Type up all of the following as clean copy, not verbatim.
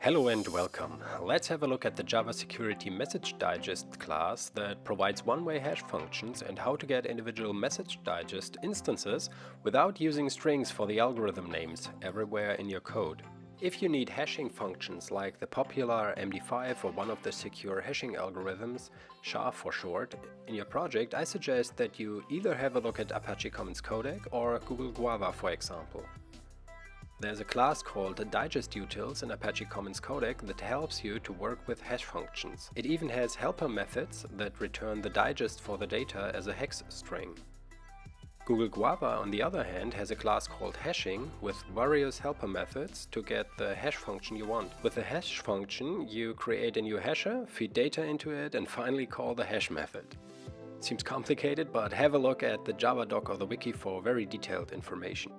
Hello and welcome. Let's have a look at the Java Security MessageDigest class that provides one-way hash functions and how to get individual MessageDigest instances without using strings for the algorithm names everywhere in your code. If you need hashing functions like the popular MD5 or one of the secure hashing algorithms, SHA for short, in your project, I suggest that you either have a look at Apache Commons Codec or Google Guava, for example. There's a class called DigestUtils in Apache Commons Codec that helps you to work with hash functions. It even has helper methods that return the digest for the data as a hex string. Google Guava, on the other hand, has a class called hashing with various helper methods to get the hash function you want. With the hash function, you create a new hasher, feed data into it, and finally call the hash method. Seems complicated, but have a look at the Java doc or the wiki for very detailed information.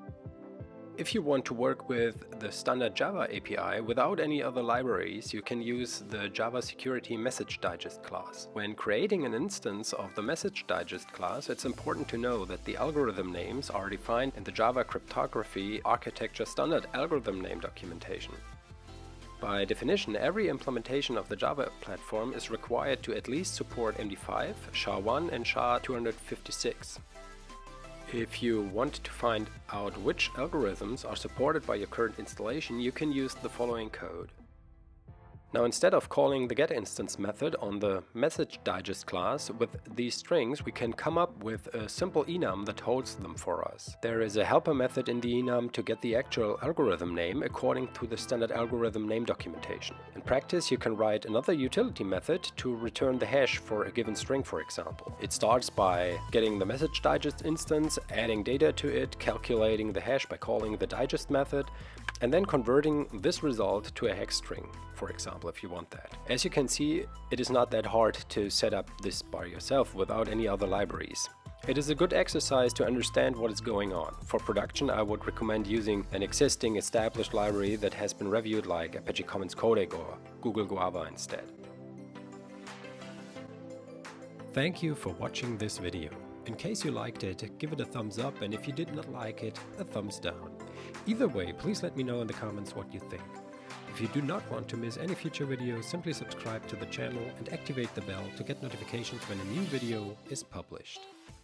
If you want to work with the standard Java API without any other libraries, you can use the Java Security MessageDigest class. When creating an instance of the MessageDigest class, it's important to know that the algorithm names are defined in the Java cryptography architecture standard algorithm name documentation. By definition, every implementation of the Java platform is required to at least support MD5, SHA-1 and SHA-256. If you want to find out which algorithms are supported by your current installation, you can use the following code. Now, instead of calling the getInstance method on the MessageDigest class with these strings, we can come up with a simple enum that holds them for us. There is a helper method in the enum to get the actual algorithm name according to the standard algorithm name documentation. In practice, you can write another utility method to return the hash for a given string, for example. It starts by getting the MessageDigest instance, adding data to it, calculating the hash by calling the digest method, and then converting this result to a hex string, for example, if you want that. As you can see, it is not that hard to set up this by yourself without any other libraries. It is a good exercise to understand what is going on. For production, I would recommend using an existing established library that has been reviewed, like Apache Commons Codec or Google Guava instead. Thank you for watching this video. In case you liked it, give it a thumbs up, and if you did not like it, a thumbs down. Either way, please let me know in the comments what you think. If you do not want to miss any future videos, simply subscribe to the channel and activate the bell to get notifications when a new video is published.